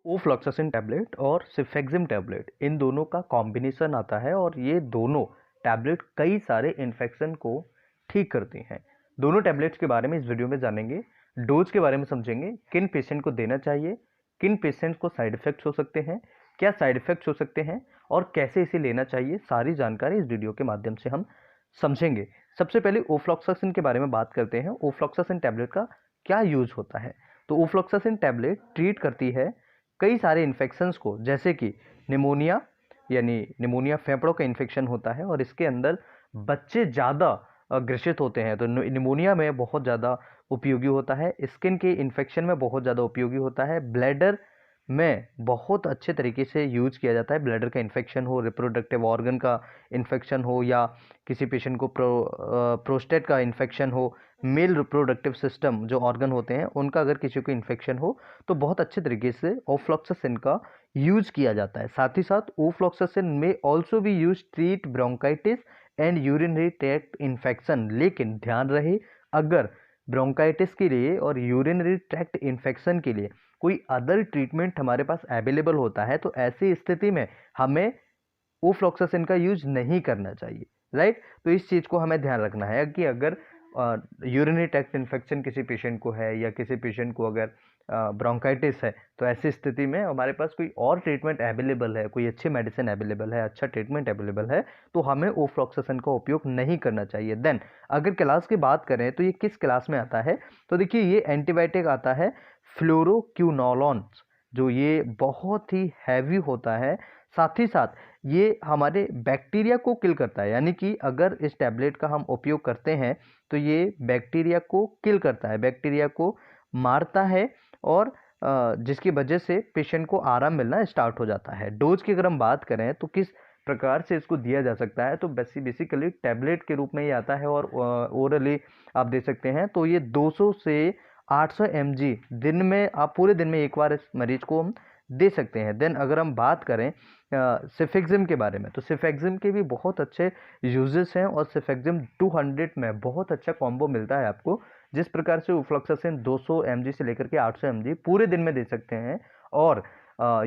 Ofloxacin tablet और सिफेक्सिम tablet इन दोनों का कॉम्बिनेशन आता है और ये दोनों टैबलेट कई सारे इन्फेक्शन को ठीक करती हैं। दोनों टैबलेट्स के बारे में इस वीडियो में जानेंगे, डोज के बारे में समझेंगे, किन पेशेंट को देना चाहिए, किन पेशेंट को साइड इफेक्ट्स हो सकते हैं, क्या साइड इफेक्ट्स हो सकते हैं और कैसे इसे लेना चाहिए, सारी जानकारी इस वीडियो के माध्यम से हम समझेंगे। सबसे पहले ओफ्लॉक्सासिन के बारे में बात करते हैं। ओफ्लॉक्सासिन टैबलेट का क्या यूज होता है? तो ओफ्लॉक्सासिन टैबलेट ट्रीट करती है कई सारे इन्फेक्शंस को, जैसे कि निमोनिया, यानी निमोनिया फेफड़ों का इन्फेक्शन होता है और इसके अंदर बच्चे ज़्यादा ग्रसित होते हैं, तो निमोनिया में बहुत ज़्यादा उपयोगी होता है। स्किन के इन्फेक्शन में बहुत ज़्यादा उपयोगी होता है। ब्लैडर में बहुत अच्छे तरीके से यूज किया जाता है। ब्लैडर का इन्फेक्शन हो, रिप्रोडक्टिव ऑर्गन का इन्फेक्शन हो, या किसी पेशेंट को प्रोस्टेट का इन्फेक्शन हो, मेल रिप्रोडक्टिव सिस्टम जो ऑर्गन होते हैं उनका अगर किसी को इन्फेक्शन हो तो बहुत अच्छे तरीके से ओफ्लॉक्सासिन का यूज किया जाता है। साथ ही साथ ओफ्लॉक्सासिन में ऑल्सो भी use treat bronchitis and urinary tract infection. लेकिन ध्यान रहे, अगर ब्रोंकाइटिस के लिए और यूरिनरी ट्रैक्ट इन्फेक्शन के लिए कोई अदर ट्रीटमेंट हमारे पास अवेलेबल होता है तो ऐसी स्थिति में हमें ओफ्लॉक्सासिन का यूज नहीं करना चाहिए, राइट। तो इस चीज़ को हमें ध्यान रखना है कि अगर यूरिनरी ट्रैक्ट इन्फेक्शन किसी पेशेंट को है या किसी पेशेंट को अगर ब्रोंकाइटिस है तो ऐसी स्थिति में हमारे पास कोई और ट्रीटमेंट अवेलेबल है, कोई अच्छी मेडिसिन अवेलेबल है, अच्छा ट्रीटमेंट अवेलेबल है, तो हमें ओफ्लॉक्सासिन का उपयोग नहीं करना चाहिए। देन अगर क्लास की बात करें तो ये किस क्लास में आता है? तो देखिए, ये एंटीबायोटिक आता है फ्लोरोक्विनोलोन, जो ये बहुत ही हैवी होता है। साथ ही साथ ये हमारे बैक्टीरिया को किल करता है, यानी कि अगर इस टैबलेट का हम उपयोग करते हैं तो ये बैक्टीरिया को किल करता है, बैक्टीरिया को मारता है और जिसकी वजह से पेशेंट को आराम मिलना स्टार्ट हो जाता है। डोज की अगर हम बात करें तो किस प्रकार से इसको दिया जा सकता है, तो बेसिकली टैबलेट के रूप में ये आता है और ओरली आप दे सकते हैं। तो ये 200 से 800 mg दिन में, आप पूरे दिन में एक बार इस मरीज को हम दे सकते हैं। देन अगर हम बात करें सिफेक्सिम के बारे में, तो सिफेक्सिम के भी बहुत अच्छे यूजेस हैं और सिफेक्सिम 200 में बहुत अच्छा कॉम्बो मिलता है आपको। जिस प्रकार से ओफ्लॉक्सासिन 200 mg से लेकर के 800 mg पूरे दिन में दे सकते हैं और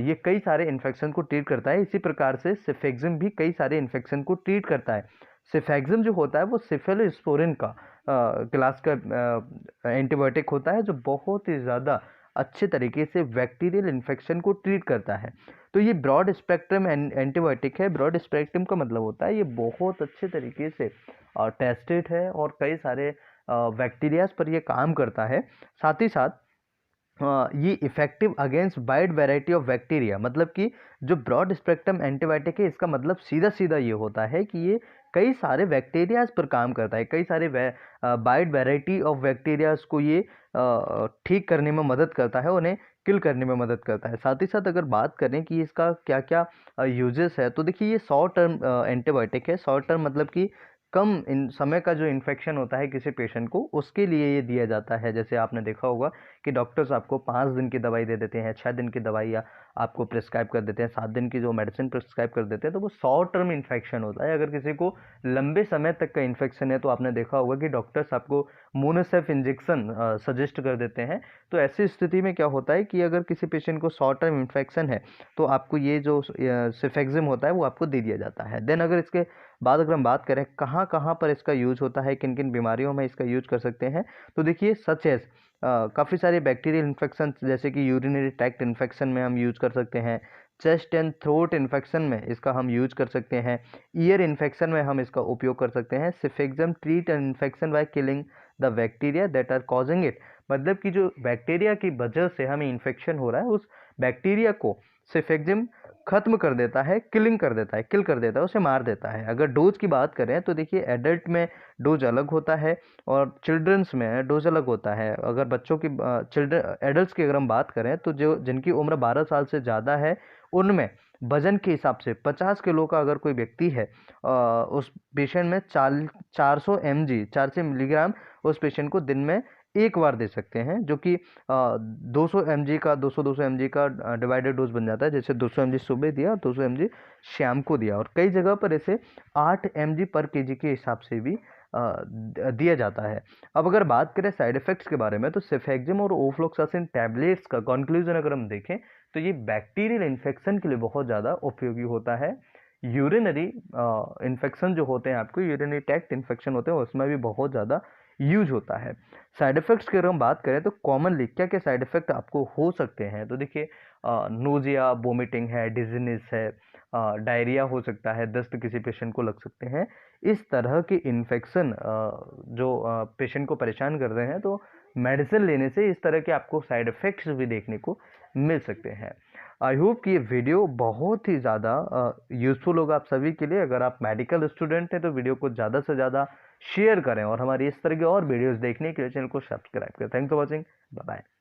ये कई सारे इन्फेक्शन को ट्रीट करता है, इसी प्रकार से सिफेक्सिम भी कई सारे इन्फेक्शन को ट्रीट करता है। सिफेक्सिम जो होता है वो सिफेलोस्पोरिन का क्लास का एंटीबायोटिक होता है, जो बहुत ही ज़्यादा अच्छे तरीके से बैक्टीरियल इन्फेक्शन को ट्रीट करता है। तो ये ब्रॉड स्पेक्ट्रम एंटीबायोटिक है। ब्रॉड स्पेक्ट्रम का मतलब होता है ये बहुत अच्छे तरीके से टेस्टेड है और कई सारे बैक्टीरियाज पर ये काम करता है। साथ ही साथ ये effective against wide variety of bacteria, मतलब कि जो ब्रॉड स्पेक्ट्रम एंटीबायोटिक है इसका मतलब सीधा सीधा ये होता है कि ये कई सारे बैक्टीरियाज पर काम करता है, कई सारे वाइड वैरायटी ऑफ बैक्टीरियाज को ये ठीक करने में मदद करता है, उन्हें किल करने में मदद करता है। साथ ही साथ अगर बात करें कि इसका क्या क्या यूजेस है, तो देखिए ये शॉर्ट टर्म एंटीबायोटिक है। शॉर्ट टर्म मतलब कि कम इन समय का जो इन्फेक्शन होता है किसी पेशेंट को, उसके लिए ये दिया जाता है। जैसे आपने देखा होगा कि डॉक्टर्स आपको 5 दिन की दवाई दे देते हैं, 6 दिन की दवाई या आपको प्रिस्क्राइब कर देते हैं, 7 दिन की जो मेडिसिन प्रिस्क्राइब कर देते हैं, तो वो शॉर्ट टर्म इन्फेक्शन होता है। अगर किसी को लंबे समय तक का इन्फेक्शन है तो आपने देखा होगा कि डॉक्टर्स आपको मोनोसेफ इंजेक्शन सजेस्ट कर देते हैं। तो ऐसी स्थिति में क्या होता है कि अगर किसी पेशेंट को शॉर्ट टर्म इन्फेक्शन है तो आपको ये जो सिफेक्सिम होता है वो आपको दे दिया जाता है। देन अगर इसके बाद अगर हम बात करें कहाँ कहाँ पर इसका यूज होता है, किन किन बीमारियों में इसका यूज कर सकते हैं, तो देखिए सच एज काफ़ी सारे बैक्टीरियल इन्फेक्शन, जैसे कि यूरिनरी ट्रैक्ट इन्फेक्शन में हम यूज कर सकते हैं, चेस्ट एंड थ्रोट इन्फेक्शन में इसका हम यूज कर सकते हैं, ईयर इन्फेक्शन में हम इसका उपयोग कर सकते हैं। Cefixime treat an infection by killing the bacteria that are causing it, मतलब कि जो बैक्टीरिया की वजह से हमें इन्फेक्शन हो रहा है उस बैक्टीरिया को सिफेक्सिम खत्म कर देता है, किलिंग कर देता है, किल कर देता है, उसे मार देता है। अगर डोज की बात करें तो देखिए एडल्ट में डोज अलग होता है और चिल्ड्रंस में डोज अलग होता है। अगर बच्चों की चिल्ड्रन एडल्ट्स की अगर हम बात करें तो जो जिनकी उम्र 12 साल से ज़्यादा है उनमें वजन के हिसाब से 50 किलो का अगर कोई व्यक्ति है उस पेशेंट में 400 mg 400 मिलीग्राम उस पेशेंट को दिन में एक बार दे सकते हैं, जो कि 200 mg का 200 mg का डिवाइडेड डोज बन जाता है। जैसे 200 mg सुबह दिया, 200 mg शाम को दिया, और कई जगह पर इसे 8 mg पर केजी के हिसाब से भी दिया जाता है। अब अगर बात करें साइड इफेक्ट्स के बारे में, तो सिफेक्सिम और ओफ्लॉक्सासिन टैबलेट्स का कंक्लूजन अगर हम देखें तो ये बैक्टीरियल इन्फेक्शन के लिए बहुत ज़्यादा उपयोगी होता है। यूरिनरी इन्फेक्शन जो होते हैं, आपको यूरिनरी ट्रैक्ट इन्फेक्शन होते हैं, उसमें भी बहुत ज़्यादा यूज होता है। साइड इफ़ेक्ट्स की अगर हम बात करें तो कॉमनली क्या क्या साइड इफ़ेक्ट आपको हो सकते हैं, तो देखिए नोजिया, वोमिटिंग है, डिजीनेस है, डायरिया हो सकता है, दस्त किसी पेशेंट को लग सकते हैं। इस तरह के इन्फेक्शन जो पेशेंट को परेशान कर रहे हैं, तो मेडिसिन लेने से इस तरह के आपको साइड इफ़ेक्ट्स भी देखने को मिल सकते हैं। आई होप कि ये वीडियो बहुत ही ज़्यादा यूज़फुल होगा आप सभी के लिए। अगर आप मेडिकल स्टूडेंट हैं तो वीडियो को ज़्यादा से ज़्यादा शेयर करें और हमारी इस तरह की और वीडियोस देखने के लिए चैनल को सब्सक्राइब करें। Thanks for watching, bye bye.